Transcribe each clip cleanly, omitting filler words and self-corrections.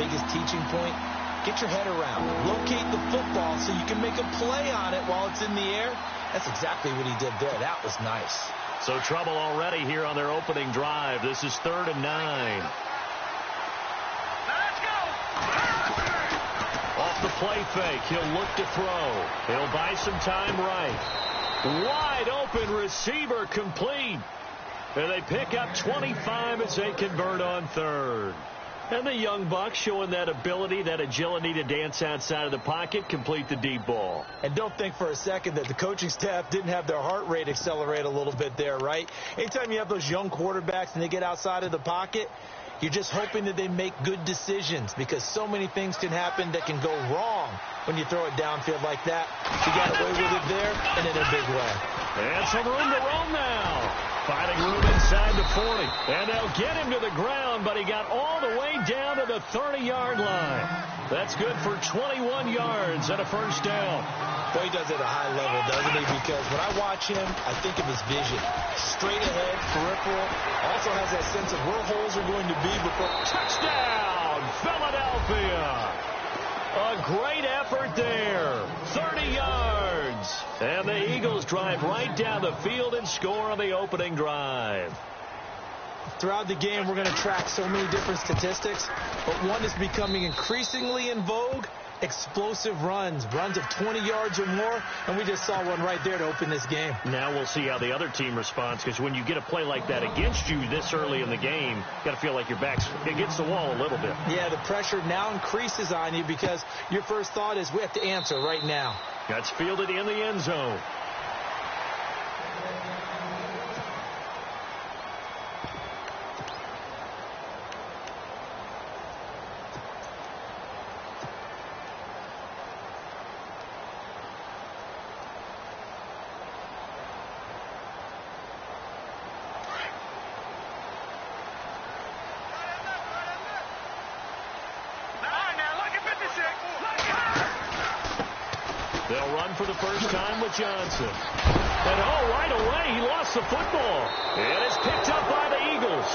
biggest teaching point? Get your head around. Locate the football so you can make a play on it while it's in the air. That's exactly what he did there. That was nice. So trouble already here on their opening drive. This is 3rd and 9. Let's go. Off the play fake, he'll look to throw. He'll buy some time right. Wide open receiver complete. And they pick up 25 as they convert on 3rd. And the young buck showing that ability, that agility to dance outside of the pocket, complete the deep ball. And don't think for a second that the coaching staff didn't have their heart rate accelerate a little bit there, right? Anytime you have those young quarterbacks and they get outside of the pocket, you're just hoping that they make good decisions because so many things can happen that can go wrong when you throw it downfield like that. He got away with it there and in a big way. And some room to roam now. Finding room inside the 40. And they'll get him to the ground, but he got all the way down to the 30-yard line. That's good for 21 yards and a first down. Boy, he does it at a high level, doesn't he? Because when I watch him, I think of his vision. Straight ahead, peripheral. Also has that sense of where holes are going to be before. Touchdown, Philadelphia. A great effort there. 30 yards. And the Eagles drive right down the field and score on the opening drive. Throughout the game, we're going to track so many different statistics, but one is becoming increasingly in vogue. Explosive runs of 20 yards or more, and we just saw one right there to open this game. Now we'll see how the other team responds, because when you get a play like that against you this early in the game, you got to feel like your back's against the wall a little bit. Yeah, the pressure now increases on you because your first thought is we have to answer right now. That's fielded in the end zone. They'll run for the first time with Johnson. And, right away, he lost the football. And it's picked up by the Eagles.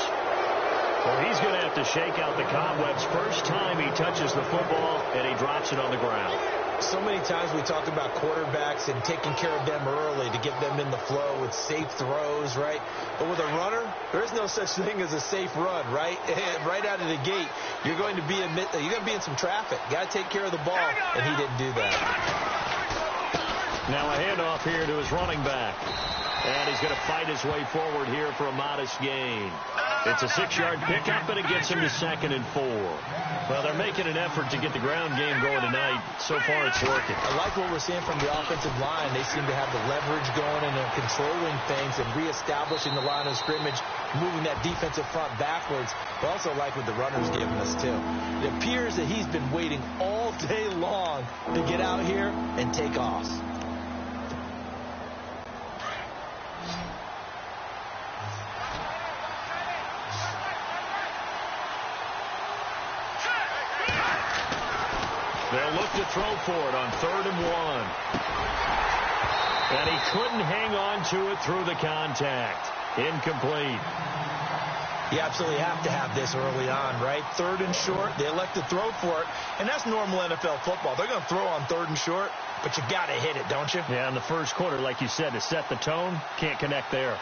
Well, he's going to have to shake out the cobwebs first time he touches the football, and he drops it on the ground. So many times we talk about quarterbacks and taking care of them early to get them in the flow with safe throws, right? But with a runner, there is no such thing as a safe run, right? Right out of the gate, you're going to be in some traffic. Got to take care of the ball, and he didn't do that. Now a handoff here to his running back. And he's going to fight his way forward here for a modest gain. It's a 6-yard pickup, and it gets him to 2nd and 4. Well, they're making an effort to get the ground game going tonight. So far, it's working. I like what we're seeing from the offensive line. They seem to have the leverage going and they're controlling things and reestablishing the line of scrimmage, moving that defensive front backwards. But I also like what the runner's giving us, too. It appears that he's been waiting all day long to get out here and take off. They'll look to throw for it on 3rd and 1. And he couldn't hang on to it through the contact. Incomplete. You absolutely have to have this early on, right? 3rd and short, they elect to throw for it. And that's normal NFL football. They're going to throw on 3rd and short, but you got to hit it, don't you? Yeah, in the first quarter, like you said, to set the tone, can't connect there.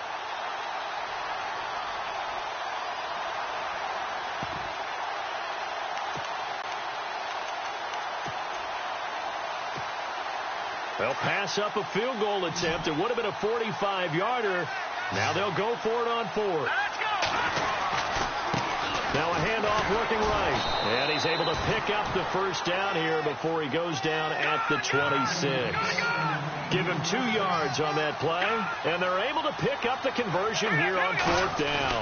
They'll pass up a field goal attempt. It would have been a 45-yarder. Now they'll go for it on 4th. Now a handoff working right. And he's able to pick up the first down here before he goes down at the 26. Give him 2 yards on that play. And they're able to pick up the conversion here on 4th down.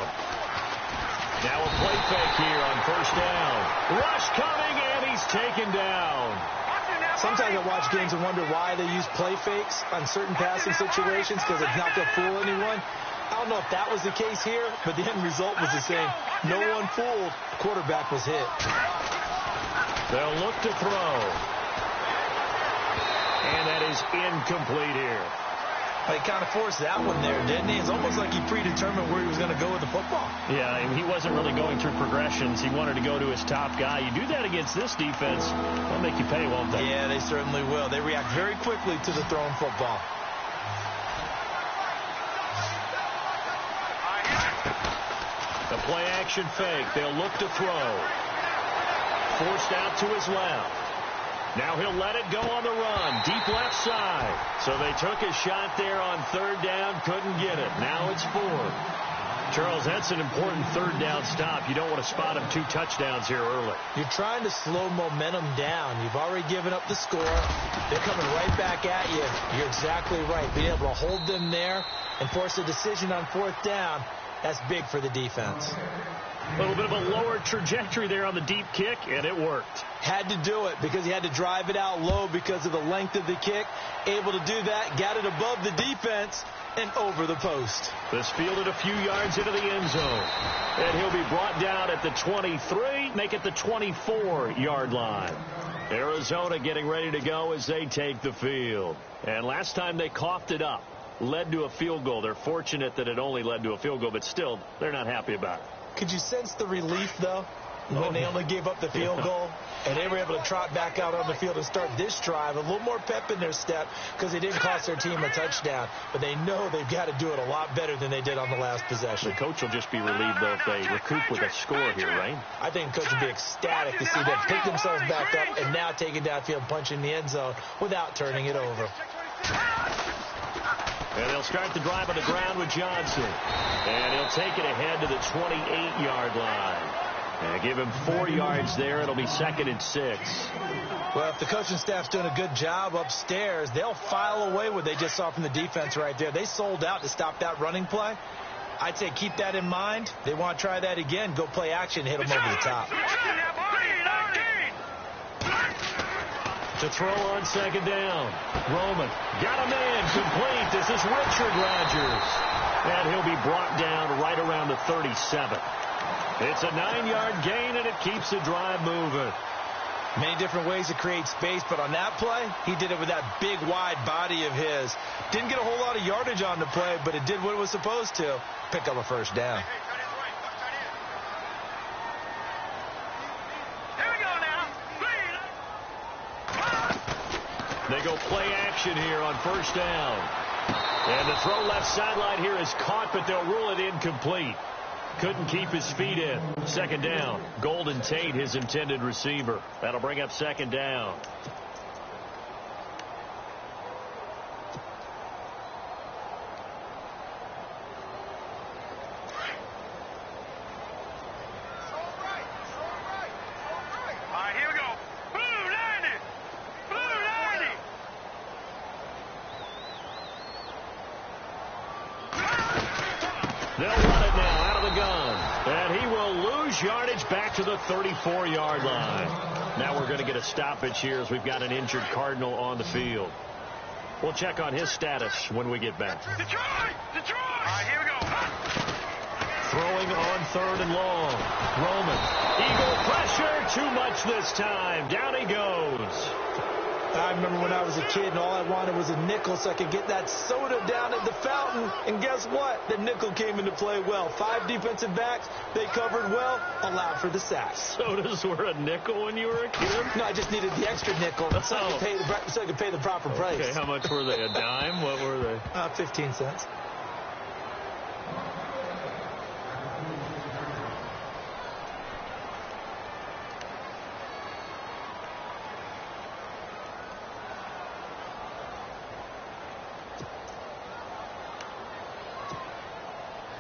Now a play fake here on 1st down. Rush coming, and he's taken down. Sometimes I watch games and wonder why they use play fakes on certain passing situations because it's not going to fool anyone. I don't know if that was the case here, but the end result was the same. No one fooled. The quarterback was hit. They'll look to throw. And that is incomplete here. He kind of forced that one there, didn't he? It's almost like he predetermined where he was going to go with the football. Yeah, he wasn't really going through progressions. He wanted to go to his top guy. You do that against this defense, they'll make you pay, won't they? Yeah, they certainly will. They react very quickly to the thrown football. The play-action fake. They'll look to throw. Forced out to his left. Now he'll let it go on the run. Deep left side. So they took a shot there on third down. Couldn't get it. Now it's fourth. Charles, that's an important third down stop. You don't want to spot him 2 touchdowns here early. You're trying to slow momentum down. You've already given up the score. They're coming right back at you. You're exactly right. Being able to hold them there and force a decision on fourth down, that's big for the defense. A little bit of a lower trajectory there on the deep kick, and it worked. Had to do it because he had to drive it out low because of the length of the kick. Able to do that, got it above the defense and over the post. This fielded a few yards into the end zone. And he'll be brought down at the 23, make it the 24-yard line. Arizona getting ready to go as they take the field. And last time they coughed it up, led to a field goal. They're fortunate that it only led to a field goal, but still, they're not happy about it. Could you sense the relief, though, when they only gave up the field goal and they were able to trot back out on the field and start this drive? A little more pep in their step because they didn't cost their team a touchdown, but they know they've got to do it a lot better than they did on the last possession. The coach will just be relieved, though, if they recoup with a score here, right? I think the coach would be ecstatic to see them pick themselves back up and now take it downfield, punch in the end zone without turning it over. And they'll start the drive on the ground with Johnson. And he'll take it ahead to the 28-yard line. And give him 4 yards there. It'll be 2nd and 6. Well, if the coaching staff's doing a good job upstairs, they'll file away what they just saw from the defense right there. They sold out to stop that running play. I'd say keep that in mind. They want to try that again. Go play action, hit them over the top. To throw on 2nd down. Roman got a man complete. This is Richard Rodgers. And he'll be brought down right around the 37. It's a 9-yard gain, and it keeps the drive moving. Many different ways to create space, but on that play, he did it with that big, wide body of his. Didn't get a whole lot of yardage on the play, but it did what it was supposed to. Pick up a first down. They go play action here on first down. And the throw left sideline here is caught, but they'll rule it incomplete. Couldn't keep his feet in. 2nd down. Golden Tate, his intended receiver. That'll bring up 2nd down. They'll run it now out of the gun. And he will lose yardage back to the 34-yard line. Now we're going to get a stoppage here as we've got an injured Cardinal on the field. We'll check on his status when we get back. Detroit! Detroit! All right, here we go. Throwing on 3rd and long. Roman. Eagle pressure. Too much this time. Down he goes. I remember when I was a kid and all I wanted was a nickel so I could get that soda down at the fountain. And guess what? The nickel came into play well. 5 defensive backs. They covered well. Allowed for the sack. Sodas were a nickel when you were a kid? No, I just needed the extra nickel so I could pay the proper price. Okay, how much were they? A dime? What were they? 15 cents.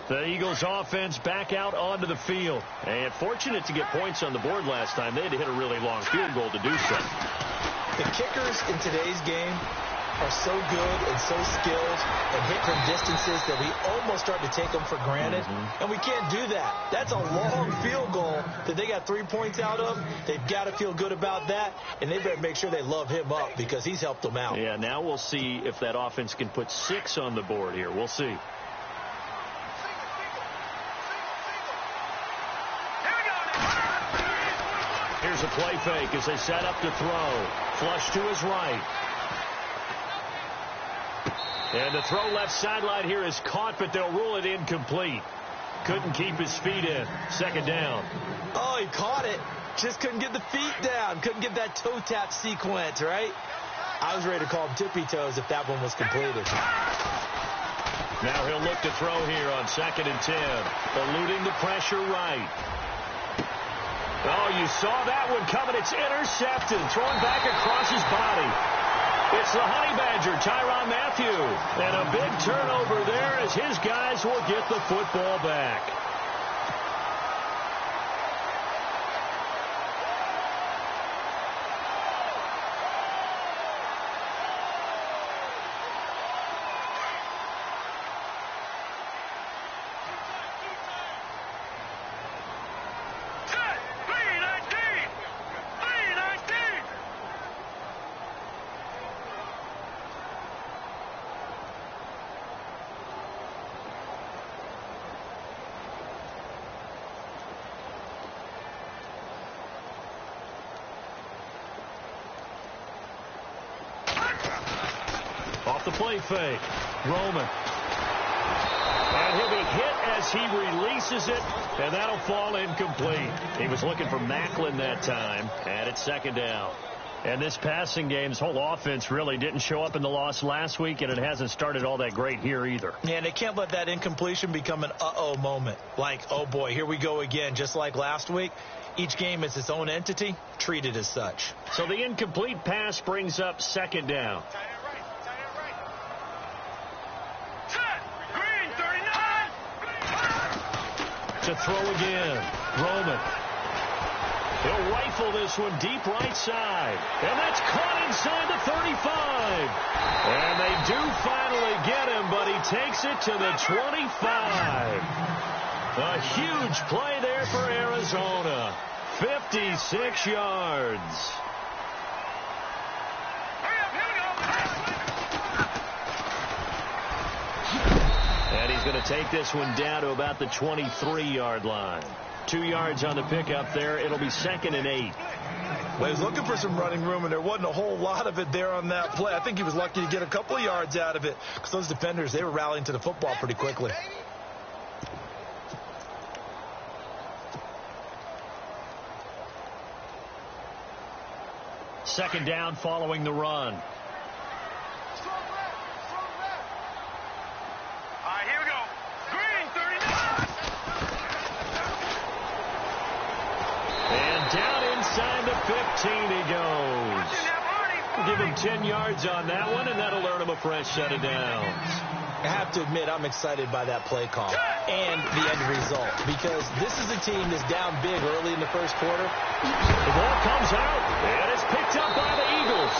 The Eagles offense back out onto the field. And fortunate to get points on the board last time. They had to hit a really long field goal to do so. The kickers in today's game are so good and so skilled and hit from distances that we almost start to take them for granted. And we can't do that. That's a long field goal that they got 3 points out of. They've got to feel good about that. And they better make sure they love him up because he's helped them out. Yeah, now we'll see if that offense can put 6 on the board here. We'll see. Here's a play fake as they set up to throw. Flush to his right. And the throw left sideline here is caught, but they'll rule it incomplete. Couldn't keep his feet in. Second down. Oh, he caught it. Just couldn't get the feet down. Couldn't get that toe tap sequence, right? I was ready to call him tippy toes if that one was completed. Now he'll look to throw here on 2nd and 10. Eluding the pressure right. Oh, you saw that one coming. It's intercepted. Throwing back across his body. It's the Honey Badger, Tyrann Mathieu. And a big turnover there as his guys will get the football back. Off the play fake. Roman. And he'll be hit as he releases it, and that'll fall incomplete. He was looking for Macklin that time, and it's 2nd down. And this passing game's whole offense really didn't show up in the loss last week, and it hasn't started all that great here either. Yeah, and they can't let that incompletion become an uh-oh moment. Like, oh, boy, here we go again, just like last week. Each game is its own entity, treated as such. So the incomplete pass brings up 2nd down. To throw again. Roman. He'll rifle this one deep right side. And that's caught inside the 35. And they do finally get him, but he takes it to the 25. A huge play there for Arizona. 56 yards. And he's going to take this one down to about the 23-yard line. 2 yards on the pickup there. It'll be 2nd and 8. Well, he was looking for some running room, and there wasn't a whole lot of it there on that play. I think he was lucky to get a couple of yards out of it because those defenders, they were rallying to the football pretty quickly. Second down following the run. Down inside the 15 he goes. Give him 10 yards on that one, and that'll earn him a fresh set of downs. I have to admit, I'm excited by that play call and the end result because this is a team that's down big early in the first quarter. The ball comes out, and it's picked up by the Eagles.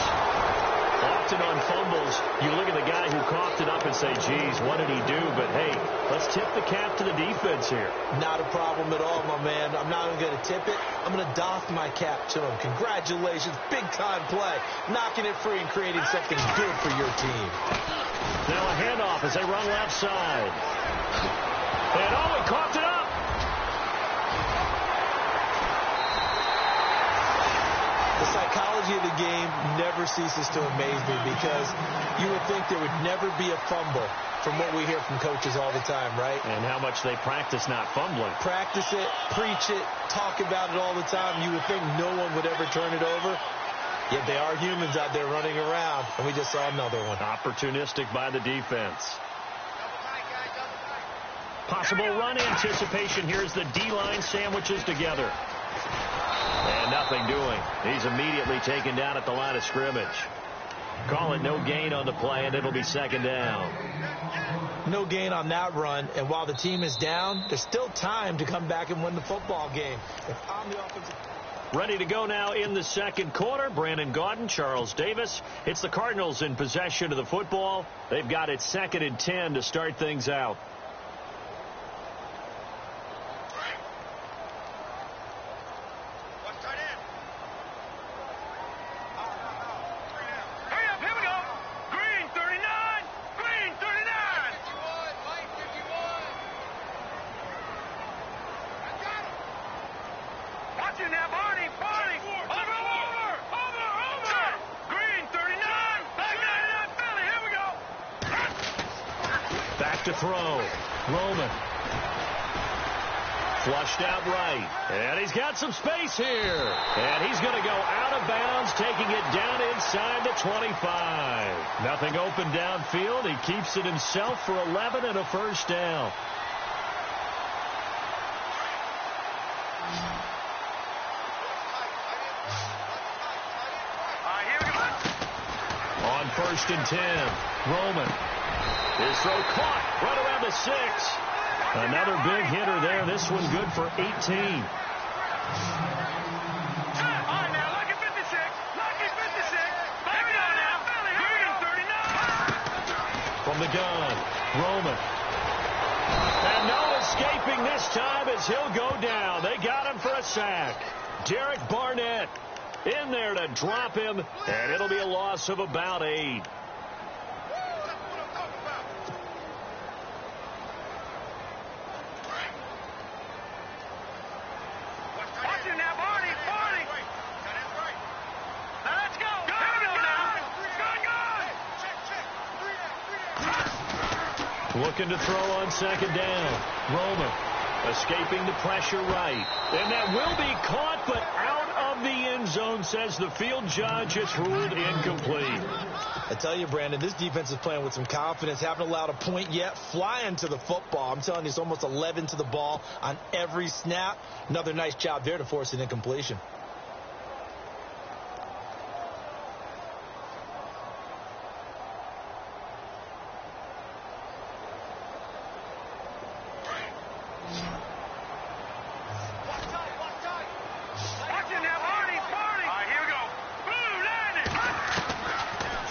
Often on fumbles, you look at the guy who coughed it up and say, geez, what did he do? But, hey, let's tip the cap to the defense here. Not a problem at all, my man. I'm not even going to tip it. I'm going to doff my cap to him. Congratulations. Big-time play. Knocking it free and creating something good for your team. Now a handoff as they run left side. And, oh, he coughed it up. The psychology of the game never ceases to amaze me because you would think there would never be a fumble from what we hear from coaches all the time, right? And how much they practice not fumbling. Practice it, preach it, talk about it all the time. You would think no one would ever turn it over. Yet they are humans out there running around, and we just saw another one. Opportunistic by the defense. Possible run anticipation. Here's the D-line sandwiches together. And nothing doing. He's immediately taken down at the line of scrimmage. Call it no gain on the play, and it'll be 2nd down. No gain on that run, and while the team is down, there's still time to come back and win the football game. If I'm the offensive... Ready to go now in the second quarter. Brandon Gaudin, Charles Davis. It's the Cardinals in possession of the football. They've got it 2nd and 10 to start things out. to throw. Roman. Flushed out right. And he's got some space here. And he's going to go out of bounds, taking it down inside the 25. Nothing open downfield. He keeps it himself for 11 and a first down. On 1st and 10, Roman. His throw caught right around the 6. Another big hitter there. This one good for 18. All right, now, lucky 56. Lucky 56. Here we go now. Green 39. From the gun, Roman. And no escaping this time as he'll go down. They got him for a sack. Derek Barnett in there to drop him, and it'll be a loss of about 8. Looking to throw on 2nd down. Roman escaping the pressure right. And that will be caught, but out of the end zone, says the field judge. It's ruled incomplete. I tell you, Brandon, this defense is playing with some confidence. Haven't allowed a point yet. Flying to the football. I'm telling you, it's almost 11 to the ball on every snap. Another nice job there to force an incompletion.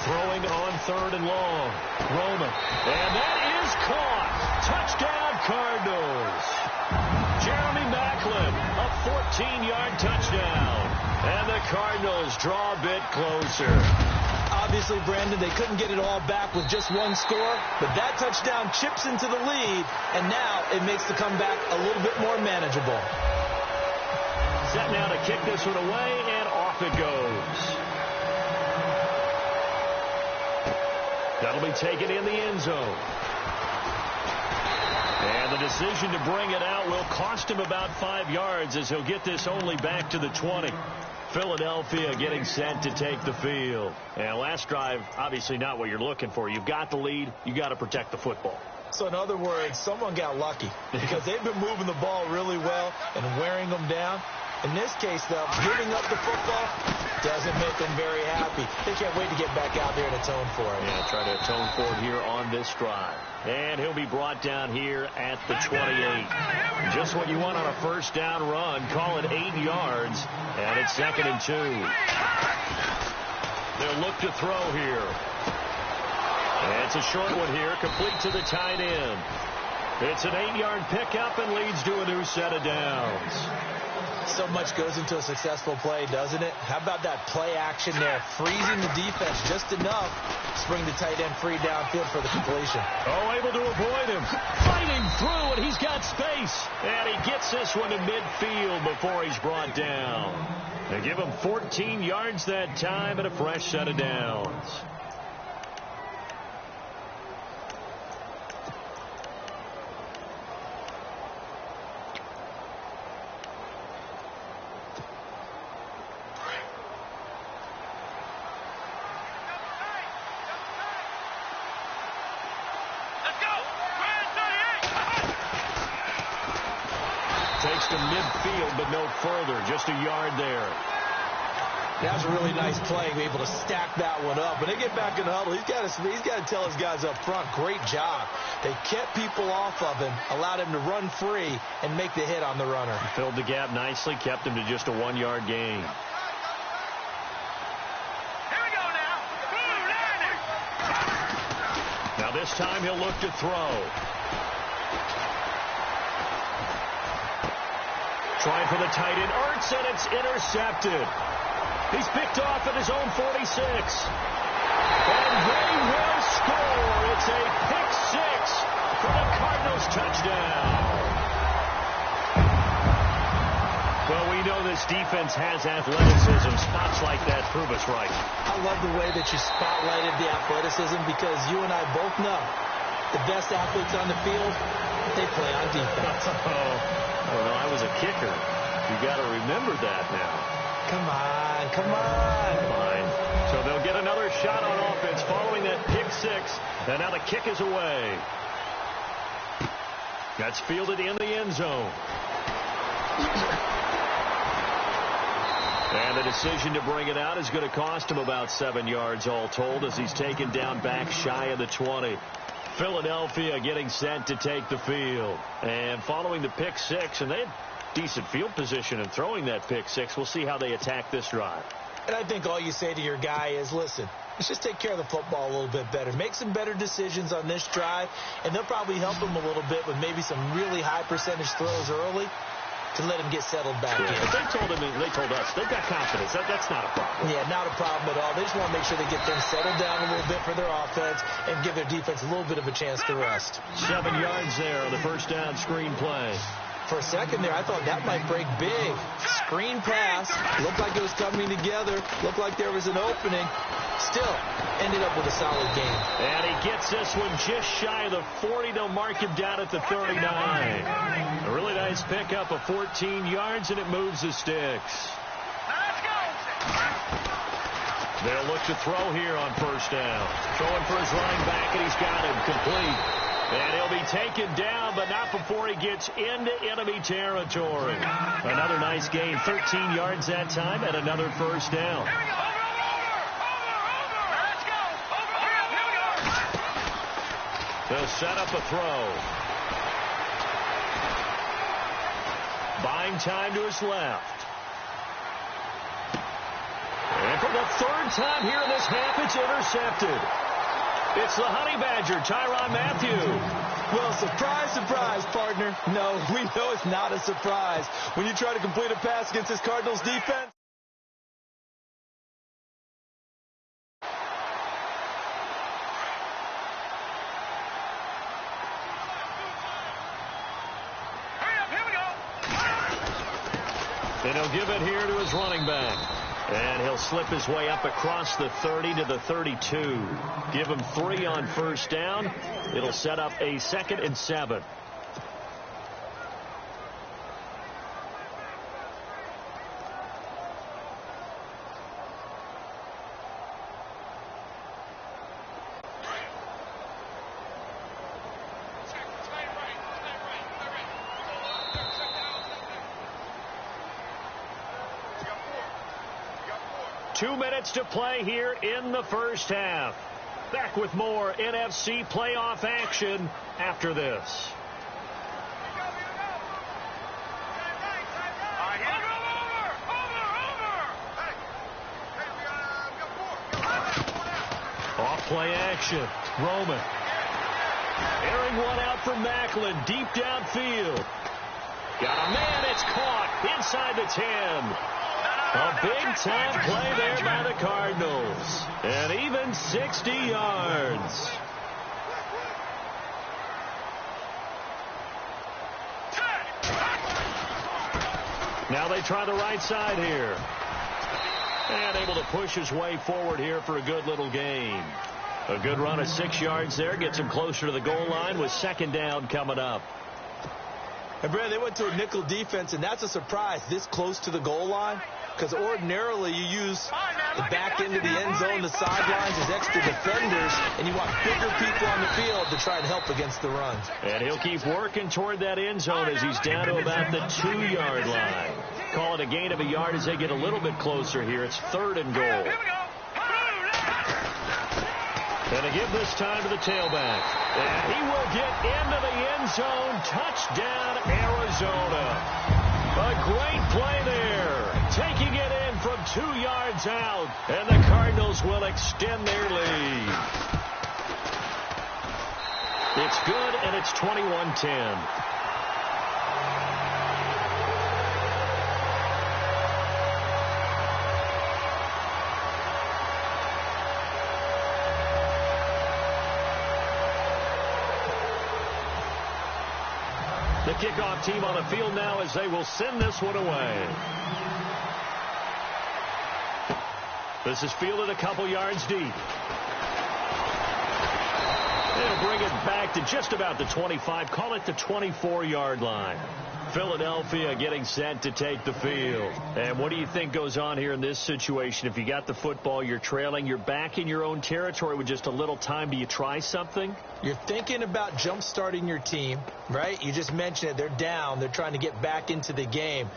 Throwing on 3rd and long. Roman. And that is caught. Touchdown, Cardinals. Jeremy Maclin, a 14-yard touchdown. And the Cardinals draw a bit closer. Obviously, Brandon, they couldn't get it all back with just one score, but that touchdown chips into the lead, and now it makes the comeback a little bit more manageable. Set now to kick this one away, and off it goes. That'll be taken in the end zone. And the decision to bring it out will cost him about 5 yards as he'll get this only back to the 20. Philadelphia getting set to take the field. And last drive, obviously not what you're looking for. You've got the lead. You got to protect the football. So in other words, someone got lucky because they've been moving the ball really well and wearing them down. In this case, though, giving up the football doesn't make them very happy. They can't wait to get back out there and atone for it. Yeah, try to atone for it here on this drive. And he'll be brought down here at the 28. Just what you want on a first down run. Call it 8 yards. And it's 2nd and 2. They'll look to throw here. And it's a short one here, complete to the tight end. It's an 8-yard pickup and leads to a new set of downs. So much goes into a successful play, doesn't it? How about that play action there? Freezing the defense just enough to bring the tight end free downfield for the completion. Oh, able to avoid him. Fighting through, and he's got space. And he gets this one to midfield before he's brought down. They give him 14 yards that time and a fresh set of downs. Takes to midfield, but no further. Just a yard there. That was a really nice play, able to stack that one up. When they get back in the huddle, he's got to tell his guys up front, great job. They kept people off of him, allowed him to run free, and make the hit on the runner. Filled the gap nicely, kept him to just a 1-yard gain. Here we go now. Now this time he'll look to throw. Trying for the tight end, Ertz, and it's intercepted. He's picked off at his own 46. And they will score. It's a pick 6 for the Cardinals touchdown. Well, we know this defense has athleticism. Spots like that prove us right. I love the way that you spotlighted the athleticism because you and I both know The best athletes on the field, they play on defense. Oh, I was a kicker. You got to remember that now. Come on, come on. Fine. So they'll get another shot on offense following that pick six. And now the kick is away. That's fielded in the end zone. And the decision to bring it out is going to cost him about 7 yards all told as he's taken down back shy of the 20. Philadelphia getting set to take the field. And following the pick six, and they had decent field position in throwing that pick six. We'll see how they attack this drive. And I think all you say to your guy is, listen, let's just take care of the football a little bit better. Make some better decisions on this drive, and they'll probably help him a little bit with maybe some really high percentage throws early to let him get settled back in. If they told us, they've got confidence. That's not a problem. Yeah, not a problem at all. They just want to make sure they get them settled down a little bit for their offense and give their defense a little bit of a chance to rest. 7 yards there on the first down screen play. For a second there, I thought that might break big. Screen pass. Looked like it was coming together. Looked like there was an opening. Still, ended up with a solid game. And he gets this one just shy of the 40. They'll mark him down at the 39. A really nice pickup of 14 yards, and it moves the sticks. They'll look to throw here on first down. Throwing for his running back, and he's got him complete. And he'll be taken down, but not before he gets into enemy territory. Another nice gain, 13 yards that time, and another first down. They'll set up a throw. Buying time to his left. And for the third time here in this half, it's intercepted. It's the Honey Badger, Tyrann Mathieu. Well, surprise, surprise, partner. No, we know it's not a surprise. When you try to complete a pass against this Cardinals defense, and he'll give it here to his running back. And he'll slip his way up across the 30 to the 32. Give him 3 on first down. It'll set up a 2nd and 7. Two minutes to play here in the first half. Back with more NFC playoff action after this. Off play action. Roman. Airing one out for Macklin. Deep downfield. Got a man. It's caught inside the 10. A big-time play there by the Cardinals. And even 60 yards. Now they try the right side here. And able to push his way forward here for a good little gain. A good run of 6 yards there. Gets him closer to the goal line with 2nd down coming up. And, Brad, they went to a nickel defense, and that's a surprise this close to the goal line. Because ordinarily you use the back end of the end zone, the sidelines as extra defenders, and you want bigger people on the field to try and help against the run. And he'll keep working toward that end zone as he's down to about the 2-yard line. Call it a gain of a yard as they get a little bit closer here. It's 3rd and goal. And a give this time to the tailback. And he will get into the end zone. Touchdown, Arizona. A great play there. Taking it in from 2 yards out. And the Cardinals will extend their lead. It's good, and it's 21-10. The kickoff team on the field now as they will send this one away. This is fielded a couple yards deep. It'll bring it back to just about the 25. Call it the 24-yard line. Philadelphia getting set to take the field. And what do you think goes on here in this situation? If you got the football, you're trailing, you're back in your own territory with just a little time. Do you try something? You're thinking about jump-starting your team, right? You just mentioned it. They're down. They're trying to get back into the game.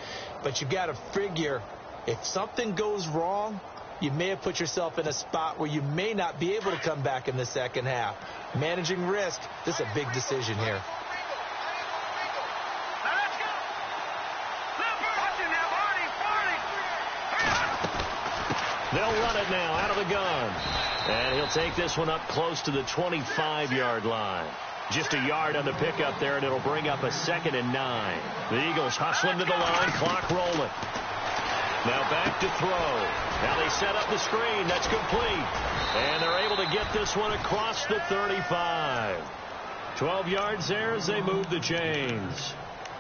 But you got to figure if something goes wrong, you may have put yourself in a spot where you may not be able to come back in the second half. Managing risk, this is a big decision here. They'll run it now out of the gun. And he'll take this one up close to the 25-yard line. Just a yard on the pickup there, and it'll bring up a 2nd and 9. The Eagles hustling to the line, clock rolling. Now back to throw. Now they set up the screen. That's complete. And they're able to get this one across the 35. 12 yards there as they move the chains.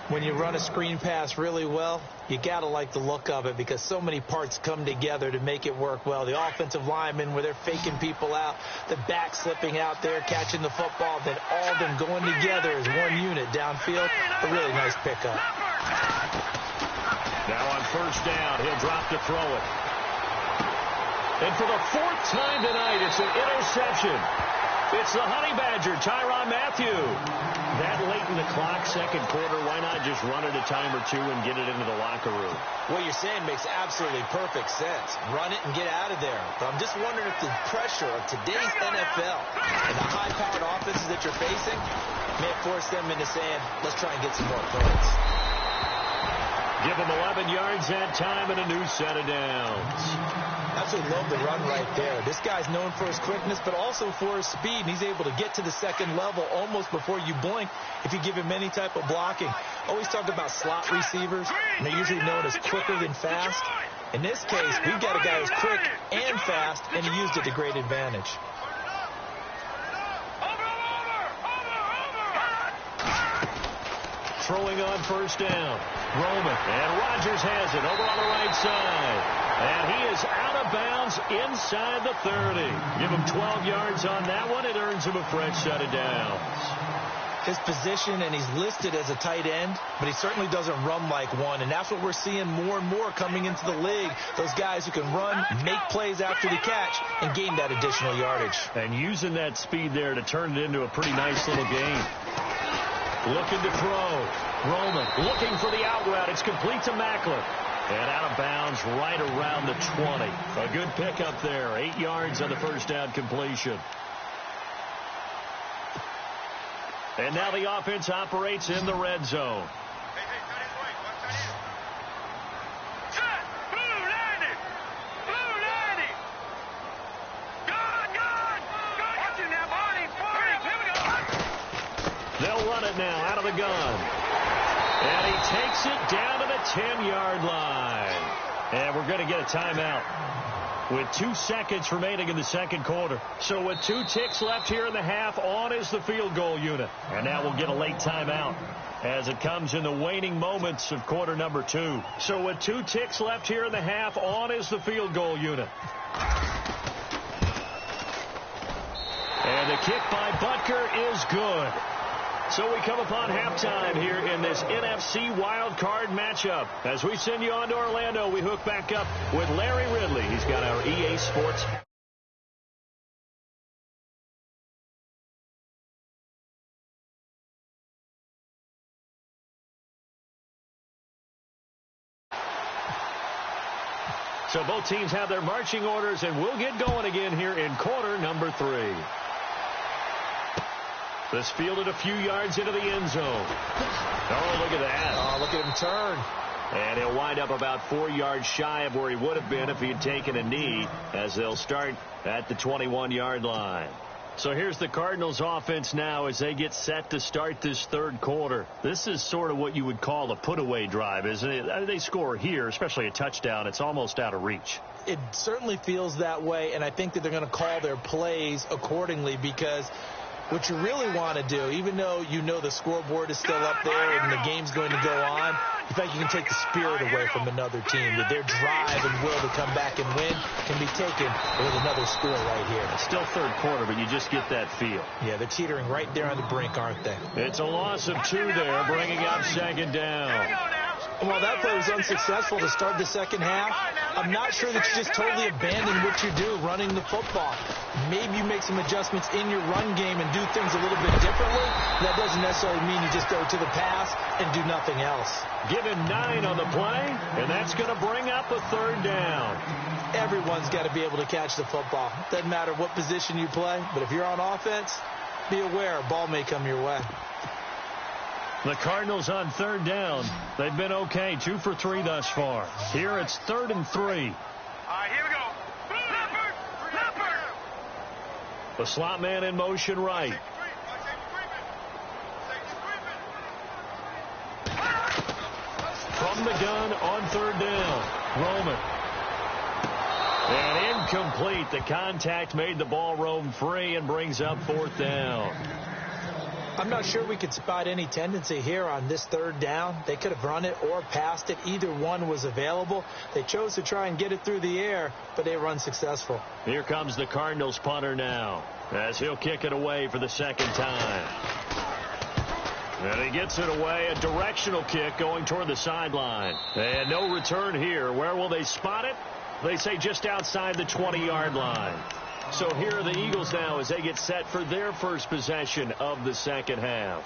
When you run a screen pass really well, you got to like the look of it because so many parts come together to make it work well. The offensive linemen where they're faking people out, the back slipping out there, catching the football, then all of them going together as one unit downfield. A really nice pickup. Now on first down, he'll drop to throw it. And for the 4th time tonight, it's an interception. It's the Honey Badger, Tyrann Mathieu. That late in the clock, second quarter, why not just run it a time or two and get it into the locker room? What you're saying makes absolutely perfect sense. Run it and get out of there. But I'm just wondering if the pressure of today's NFL and the high-powered offenses that you're facing may have forced them into saying, let's try and get some more points. Give them 11 yards that time and a new set of downs. Absolutely love the run right there. This guy's known for his quickness, but also for his speed. And he's able to get to the second level almost before you blink if you give him any type of blocking. Always talk about slot receivers, and they're usually known as quicker than fast. In this case, we've got a guy who's quick and fast, and he used it to great advantage. Throwing on first down. Roman. And Rodgers has it over on the right side. And he is out of bounds inside the 30. Give him 12 yards on that one. It earns him a fresh set of downs. His position, and he's listed as a tight end, but he certainly doesn't run like one. And that's what we're seeing more and more coming into the league. Those guys who can run, make plays after the catch, and gain that additional yardage. And using that speed there to turn it into a pretty nice little game. Looking to throw. Roman looking for the out route. It's complete to Macklin. And out of bounds right around the 20. A good pickup there. 8 yards on the first down completion. And now the offense operates in the red zone. They'll run it now out of the gun. And he takes it down to the 10-yard line. And we're going to get a timeout with 2 seconds remaining in the second quarter. So with 2 ticks left here in the half, on is the field goal unit. And now we'll get a late timeout as it comes in the waning moments of quarter number 2. So with 2 ticks left here in the half, on is the field goal unit. And the kick by Butker is good. So we come upon halftime here in this NFC Wild Card matchup. As we send you on to Orlando, we hook back up with Larry Ridley. He's got our EA Sports. So both teams have their marching orders, and we'll get going again here in quarter number 3. This fielded a few yards into the end zone. Oh, look at that. Oh, look at him turn. And he'll wind up about 4 yards shy of where he would have been if he had taken a knee, as they'll start at the 21-yard line. So here's the Cardinals offense now as they get set to start this third quarter. This is sort of what you would call a put-away drive, isn't it? They score here, especially a touchdown. It's almost out of reach. It certainly feels that way, and I think that they're going to call their plays accordingly because what you really want to do, even though you know the scoreboard is still up there and the game's going to go on, you think you can take the spirit away from another team, that their drive and will to come back and win can be taken with another score right here. It's still third quarter, but you just get that feel. Yeah, they're teetering right there on the brink, aren't they? It's a loss of 2 there, bringing up second down. While that play was unsuccessful to start the second half, I'm not sure that you just totally abandon what you do running the football. Maybe you make some adjustments in your run game and do things a little bit differently. That doesn't necessarily mean you just go to the pass and do nothing else. Give him 9 on the play, and that's going to bring up a third down. Everyone's got to be able to catch the football. Doesn't matter what position you play, but if you're on offense, be aware a ball may come your way. The Cardinals on third down. They've been okay, 2 for 3 thus far. Here it's 3rd and 3. All right, here we go. Leopard. The slot man in motion right. From the gun on third down. Roman. And incomplete. The contact made the ball roam free and brings up 4th down. I'm not sure we could spot any tendency here on this third down. They could have run it or passed it. Either one was available. They chose to try and get it through the air, but they were unsuccessful. Here comes the Cardinals punter now, as he'll kick it away for the second time. And he gets it away, a directional kick going toward the sideline. And no return here. Where will they spot it? They say just outside the 20-yard line. So here are the Eagles now as they get set for their first possession of the second half.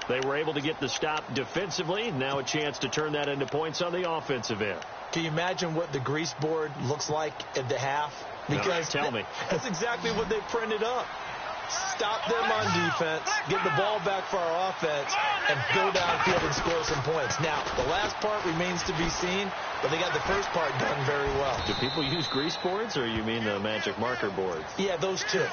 They were able to get the stop defensively. Now a chance to turn that into points on the offensive end. Can you imagine what the grease board looks like at the half? Because tell me. That's exactly what they printed up. Stop them on defense, get the ball back for our offense, and go downfield and score some points. Now, the last part remains to be seen, but they got the first part done very well. Do people use grease boards, or you mean the magic marker boards? Yeah, those two.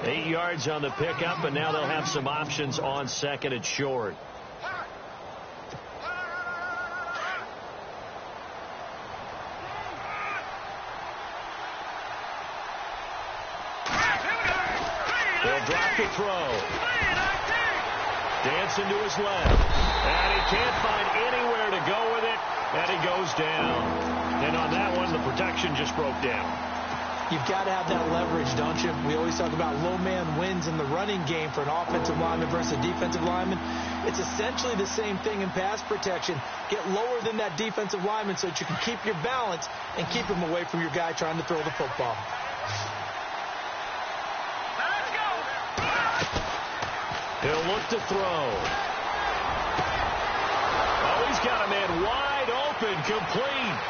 8 yards on the pickup, and now they'll have some options on second and short. They'll drop the throw. Dancing to his left. And he can't find anywhere to go with it. And he goes down. And on that one, the protection just broke down. You've got to have that leverage, don't you? We always talk about low man wins in the running game for an offensive lineman versus a defensive lineman. It's essentially the same thing in pass protection. Get lower than that defensive lineman so that you can keep your balance and keep him away from your guy trying to throw the football. He'll look to throw. Oh, he's got a man wide open, complete.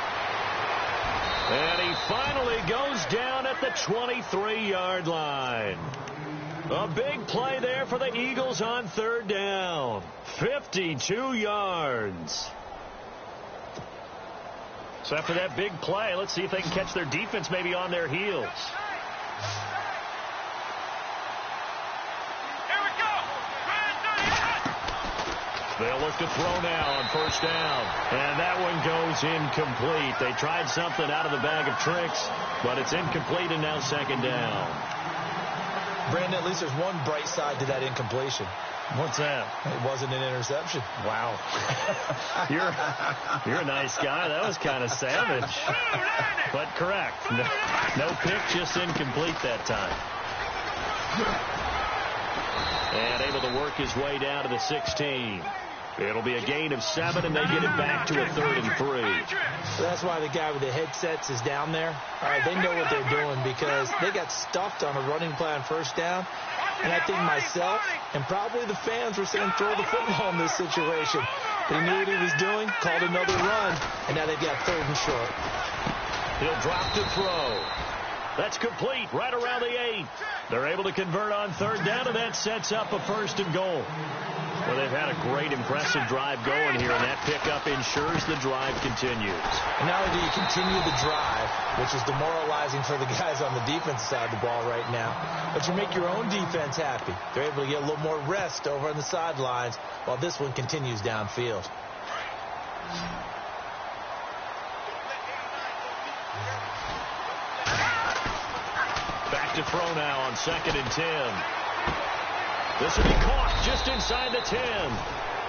And he finally goes down at the 23-yard line. A big play there for the Eagles on third down. 52 yards. So after that big play, let's see if they can catch their defense maybe on their heels. They'll look to throw now on first down. And that one goes incomplete. They tried something out of the bag of tricks, but it's incomplete and now second down. Brandon, at least there's one bright side to that incompletion. What's that? It wasn't an interception. Wow. You're a nice guy. That was kind of savage. But correct. No pick, just incomplete that time. And able to work his way down to the 16. It'll be a gain of 7, and they get it back to a 3rd and 3. So that's why the guy with the headsets is down there. All right, they know what they're doing because they got stuffed on a running play on first down. And I think myself and probably the fans were saying throw the football in this situation. But he knew what he was doing, called another run, and now they've got 3rd and short. He'll drop to throw. That's complete right around the 8. They're able to convert on third down, and that sets up a 1st and goal. Well, they've had a great, impressive drive going here, and that pickup ensures the drive continues. And not only do you continue the drive, which is demoralizing for the guys on the defensive side of the ball right now, but you make your own defense happy. They're able to get a little more rest over on the sidelines while this one continues downfield. back to throw now on 2nd and 10. This will be caught just inside the 10.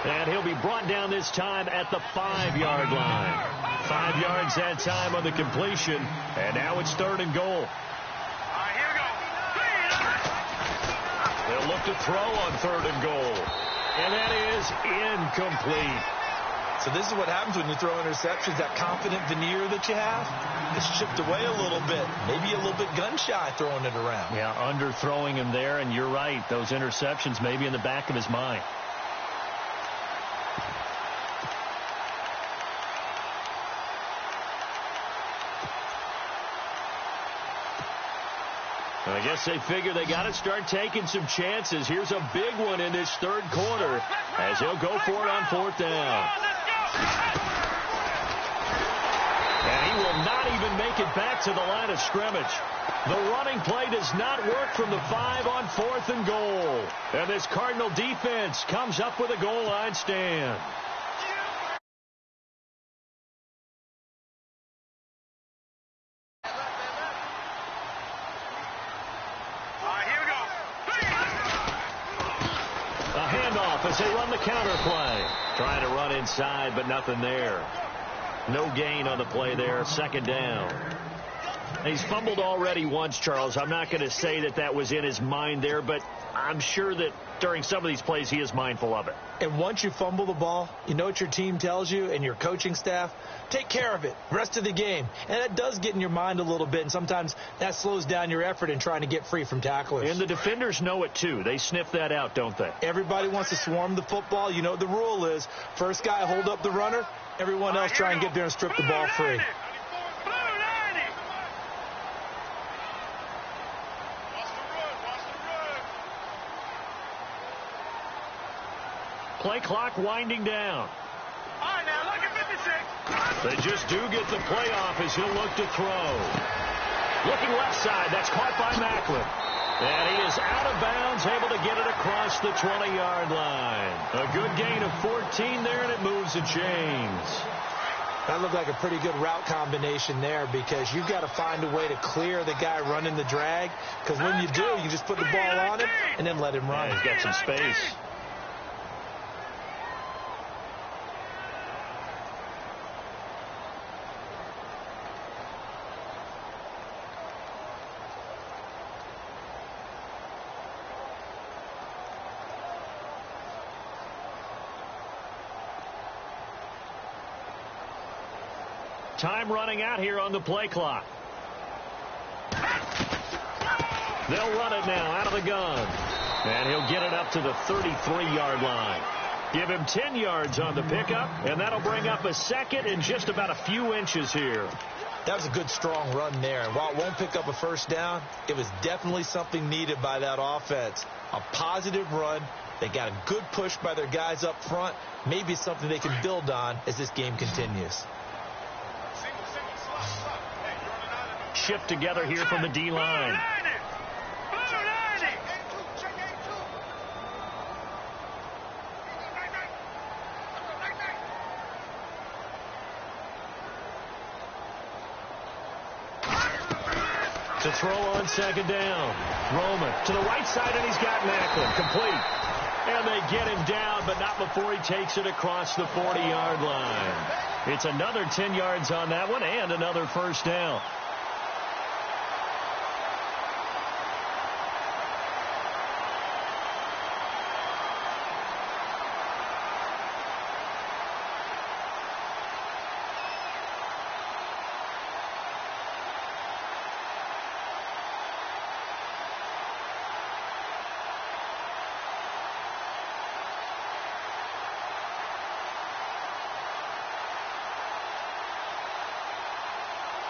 And he'll be brought down this time at the 5-yard line. 5 yards that time on the completion. And now it's 3rd and goal. Here we go. They'll look to throw on 3rd and goal. And that is incomplete. So this is what happens when you throw interceptions. That confident veneer that you have is chipped away a little bit. Maybe a little bit gun-shy throwing it around. Yeah, underthrowing him there, and you're right. Those interceptions may be in the back of his mind. I guess they figure they got to start taking some chances. Here's a big one in this 3rd quarter as he'll go for it on 4th down. And he will not even make it back to the line of scrimmage. The running play does not work from the 5 on 4th and goal. And this Cardinal defense comes up with a goal line stand. As they run the counter play. Trying to run inside, but nothing there. No gain on the play there. 2nd down. He's fumbled already once, Charles. I'm not going to say that that was in his mind there, but I'm sure that during some of these plays he is mindful of it. And once you fumble the ball, you know what your team tells you and your coaching staff? Take care of it. Rest of the game. And it does get in your mind a little bit, and sometimes that slows down your effort in trying to get free from tacklers. And the defenders know it, too. They sniff that out, don't they? Everybody wants to swarm the football. You know what the rule is. First guy hold up the runner. Everyone else try and get there and strip the ball free. Play clock winding down. All right, now, look at 56. They just do get the play off as he'll look to throw. Looking left side. That's caught by Macklin. And he is out of bounds, able to get it across the 20-yard line. A good gain of 14 there, and it moves the chains. That looked like a pretty good route combination there because you've got to find a way to clear the guy running the drag. Because when you do, you just put the ball on him and then let him run. Yeah, he's got some space. Time running out here on the play clock. They'll run it now out of the gun. And he'll get it up to the 33-yard line. Give him 10 yards on the pickup, and that'll bring up a 2nd in just about a few inches here. That was a good, strong run there. And while it won't pick up a 1st down, it was definitely something needed by that offense. A positive run. They got a good push by their guys up front. Maybe something they can build on as this game continues. Shift together here from the D-line. To throw on 2nd down. Roman to the right side, and he's got Macklin. Complete. And they get him down, but not before he takes it across the 40-yard line. It's another 10 yards on that one and another 1st down.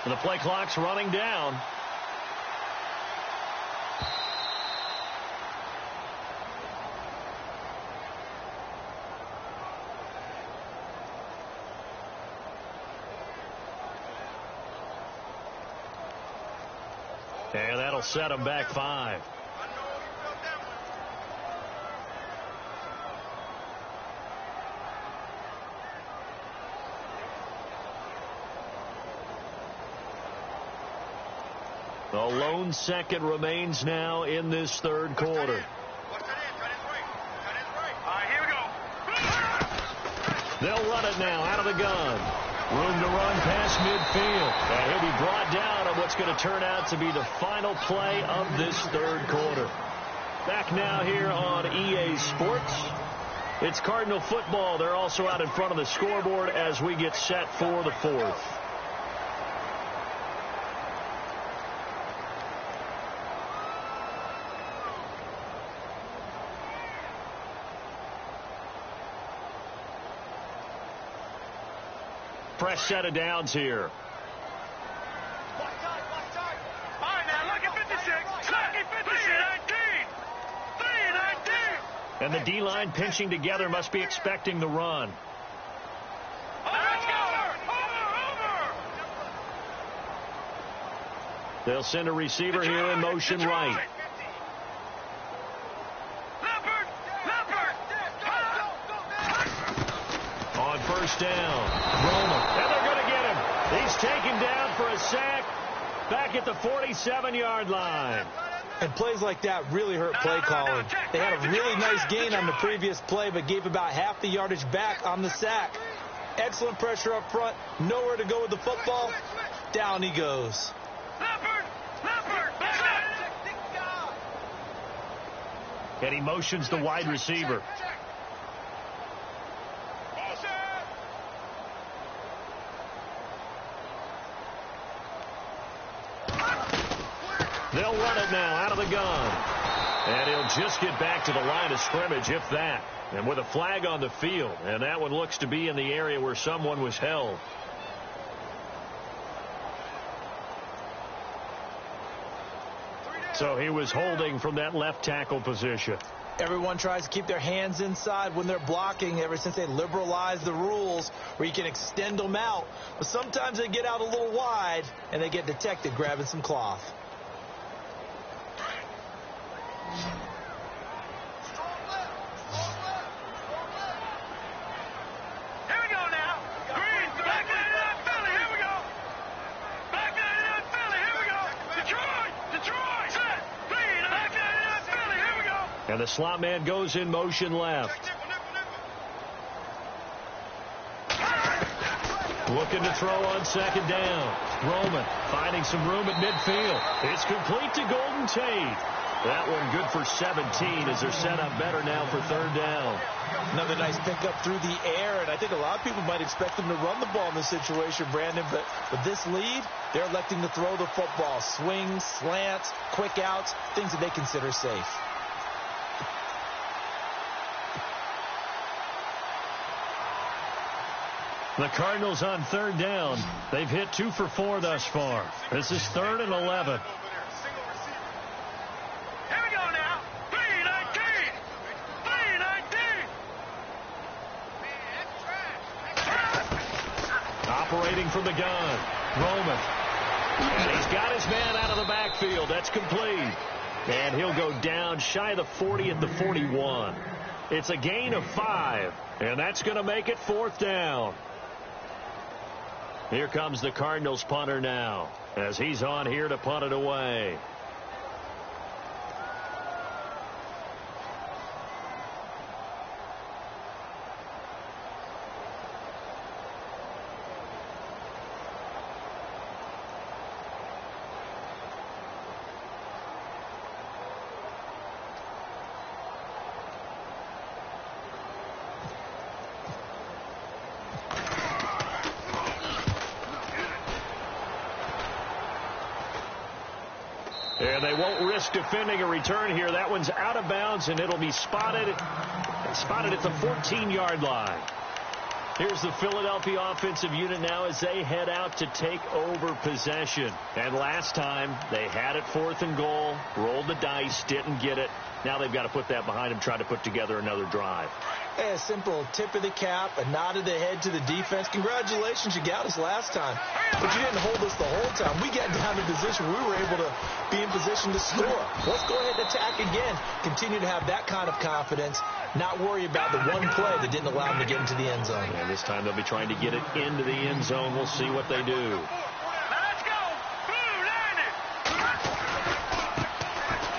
The play clock's running down. And that'll set him back 5. The lone second remains now in this third quarter. They'll run it now out of the gun. Room to run past midfield. And he'll be brought down on what's going to turn out to be the final play of this third quarter. Back now here on EA Sports. It's Cardinal football. They're also out in front of the scoreboard as we get set for the fourth. Fresh set of downs here. All right, now, look at 56. Look at 56. 3-19. And the D-line pinching together must be expecting the run. Let's go. Over. They'll send a receiver here in motion right. On first down, Roman. And they're going to get him. He's taken down for a sack back at the 47-yard line. And plays like that really hurt play calling. They had a really nice gain on the previous play, but gave about half the yardage back on the sack. Excellent pressure up front. Nowhere to go with the football. Down he goes. And he motions the wide receiver. They'll run it now out of the gun. And he'll just get back to the line of scrimmage, if that. And with a flag on the field. And that one looks to be in the area where someone was held. So he was holding from that left tackle position. Everyone tries to keep their hands inside when they're blocking ever since they liberalized the rules where you can extend them out. But sometimes they get out a little wide and they get detected grabbing some cloth. And the slot man goes in motion left. Looking to throw on second down. Roman finding some room at midfield. It's complete to Golden Tate. That one good for 17 as they're set up better now for third down. Another nice pickup through the air, and I think a lot of people might expect them to run the ball in this situation, Brandon, but with this lead, they're electing to throw the football. Swings, slants, quick outs, things that they consider safe. The Cardinals on third down. They've hit 2 for 4 thus far. This is 3rd and 11. Here we go now. 3-19. 3-19. Operating from the gun. Roman. And he's got his man out of the backfield. That's complete. And he'll go down shy of the 40 at the 41. It's a gain of 5. And that's going to make it 4th down. Here comes the Cardinals punter now as he's on here to punt it away. And they won't risk defending a return here. That one's out of bounds, and it'll be spotted at the 14-yard line. Here's the Philadelphia offensive unit now as they head out to take over possession. And last time, they had it 4th and goal, rolled the dice, didn't get it. Now they've got to put that behind them, try to put together another drive. Hey, a simple tip of the cap, a nod of the head to the defense. Congratulations, you got us last time. But you didn't hold us the whole time. We got down to position we were able to be in position to score. Let's go ahead and attack again. Continue to have that kind of confidence. Not worry about the one play that didn't allow them to get into the end zone. And this time they'll be trying to get it into the end zone. We'll see what they do. Let's go. Blue 90.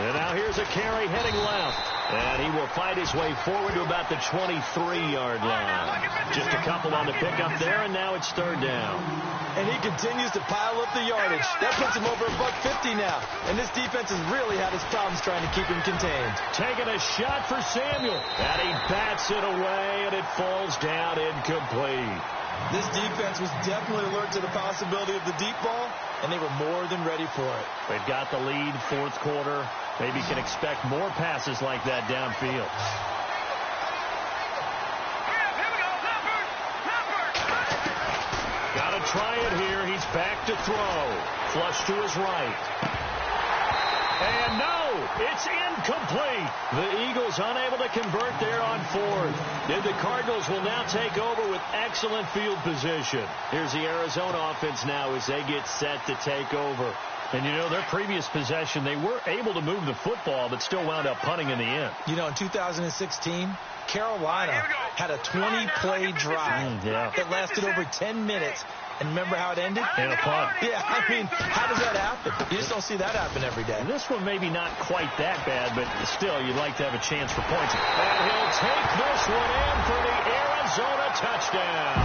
And now here's a carry heading left. And he will fight his way forward to about the 23-yard line. Just a couple on the pickup there, and now it's third down. And he continues to pile up the yardage. That puts him over $150 now. And this defense has really had its problems trying to keep him contained. Taking a shot for Samuel. And he bats it away, and it falls down incomplete. This defense was definitely alert to the possibility of the deep ball, and they were more than ready for it. They've got the lead, fourth quarter. Maybe can expect more passes like that downfield. Got to try it here. He's back to throw. Flush to his right. And no, it's incomplete. The Eagles unable to convert there on fourth. And the Cardinals will now take over with excellent field position. Here's the Arizona offense now as they get set to take over. And, you know, their previous possession, they were able to move the football, but still wound up punting in the end. You know, in 2016, Carolina had a 20-play drive that lasted over 10 minutes. And remember how it ended? In a punt. Yeah, I mean, how does that happen? You just don't see that happen every day. And this one maybe not quite that bad, but still, you'd like to have a chance for points. And he'll take this one in for the Arizona touchdown.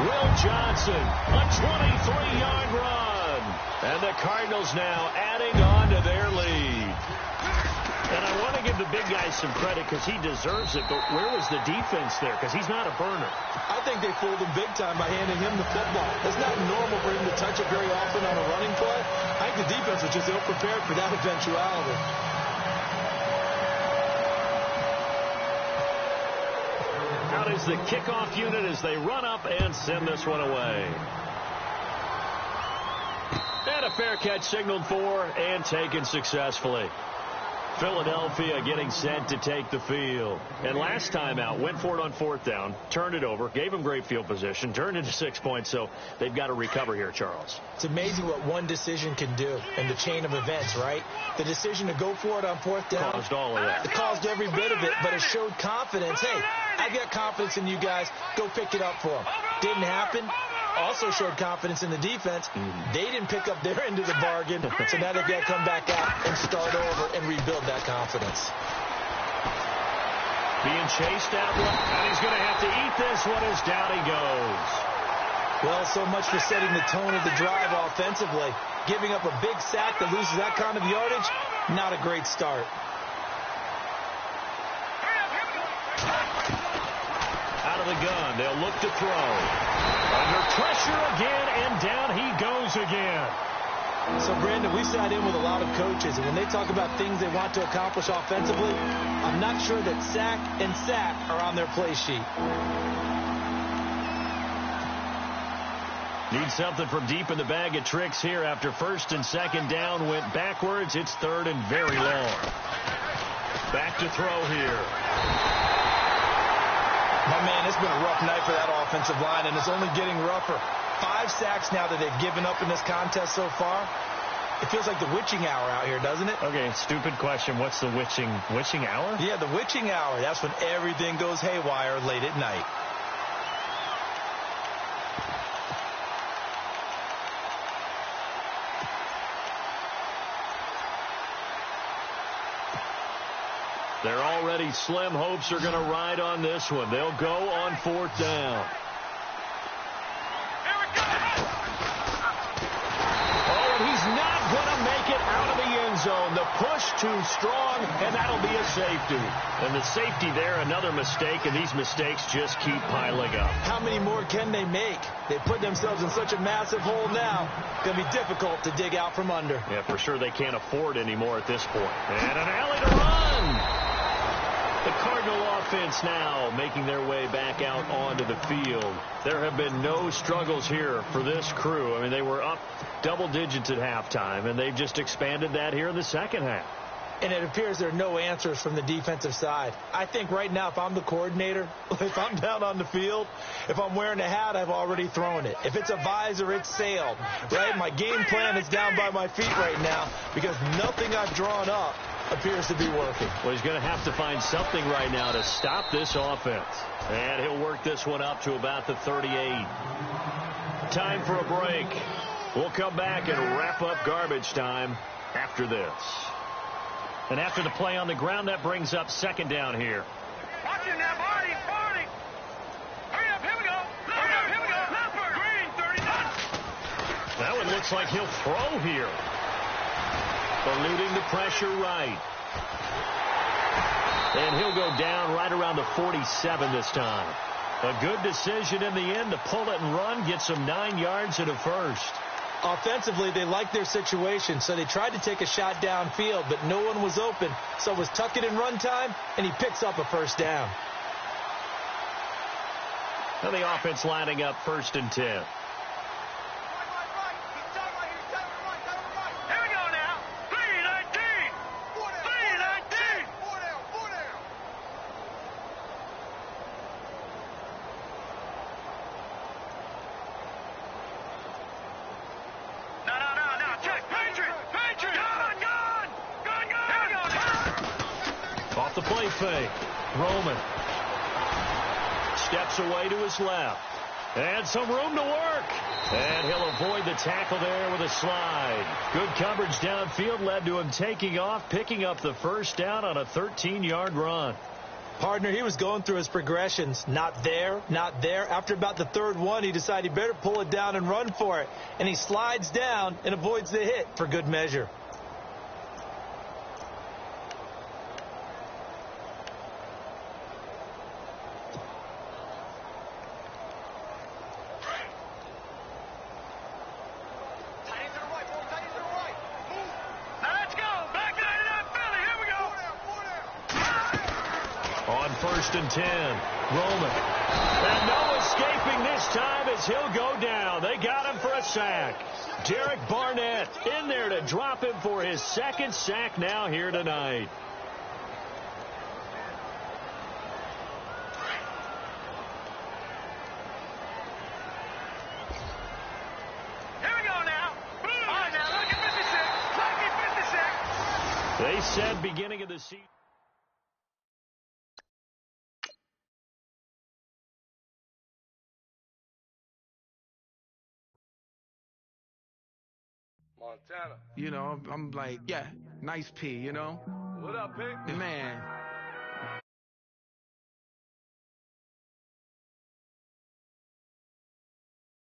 Will Johnson, a 23-yard run. And the Cardinals now adding on to their lead. And I want to give the big guy some credit because he deserves it, but where was the defense there? Because he's not a burner. I think they fooled him big time by handing him the football. It's not normal for him to touch it very often on a running play. I think the defense was just ill-prepared for that eventuality. Out is the kickoff unit as they run up and send this one away. And a fair catch signaled for and taken successfully. Philadelphia getting set to take the field. And last time out, went for it on fourth down, turned it over, gave them great field position, turned into 6 points, so they've got to recover here, Charles. It's amazing what one decision can do in the chain of events, right? The decision to go for it on fourth down caused all of that. It caused every bit of it, but it showed confidence. Hey, I've got confidence in you guys. Go pick it up for them. Didn't happen. Also showed confidence in the defense. They didn't pick up their end of the bargain, so now they've got to come back out and start over and rebuild that confidence. Being chased out, and he's going to have to eat this one as down he goes. Well, so much for setting the tone of the drive offensively. Giving up a big sack that loses that kind of yardage, not a great start. Out of the gun, they'll look to throw. Under pressure again, and down he goes again. So, Brandon, we sat in with a lot of coaches, and when they talk about things they want to accomplish offensively, I'm not sure that sack and sack are on their play sheet. Need something from deep in the bag of tricks here after first and second down went backwards. It's third and very long. Back to throw here. My man, it's been a rough night for that offensive line, and it's only getting rougher. 5 sacks now that they've given up in this contest so far. It feels like the witching hour out here, doesn't it? Okay, stupid question. What's the witching hour? Yeah, the witching hour. That's when everything goes haywire late at night. They're already slim hopes are going to ride on this one. They'll go on fourth down. Oh, and he's not going to make it out of the end zone. The push too strong, and that'll be a safety. And the safety there, another mistake, and these mistakes just keep piling up. How many more can they make? They put themselves in such a massive hole now. It's going to be difficult to dig out from under. Yeah, for sure they can't afford anymore at this point. And an alley to run. The Cardinal offense now making their way back out onto the field. There have been no struggles here for this crew. I mean, they were up double digits at halftime, and they've just expanded that here in the second half. And it appears there are no answers from the defensive side. I think right now, if I'm the coordinator, if I'm down on the field, if I'm wearing a hat, I've already thrown it. If it's a visor, it's sailed. Right? My game plan is down by my feet right now because nothing I've drawn up appears to be working. Well, he's going to have to find something right now to stop this offense. And he'll work this one up to about the 38. Time for a break. We'll come back and wrap up garbage time after this. And after the play on the ground, that brings up second down here. Watch him now, Barney. Hurry up, here we go. Here we go. Green, 39. That one looks like he'll throw here. Eluding the pressure right. And he'll go down right around the 47 this time. A good decision in the end to pull it and run, get some 9 yards and a first. Offensively, they liked their situation, so they tried to take a shot downfield, but no one was open. So it was tuck it and run time, and he picks up a first down. Now the offense lining up 1st and 10. Here we go now. 3-19. 3-19. No. Check. Patriot. Gun. Here we go now. Off the play fake. Roman steps away to his left. And some room to work. And he'll avoid the tackle there with a slide. Good coverage downfield led to him taking off, picking up the first down on a 13-yard run. Partner, he was going through his progressions. Not there. After about the third one, he decided he better pull it down and run for it. And he slides down and avoids the hit for good measure. On 1st and 10, Roman. And no escaping this time as he'll go down. They got him for a sack. Derek Barnett in there to drop him for his 2nd sack now here tonight. Here we go now. All right, now, lucky 56. They said beginning of the season. Montana. You know, I'm like, yeah, nice P, you know? What up, Pink? Man,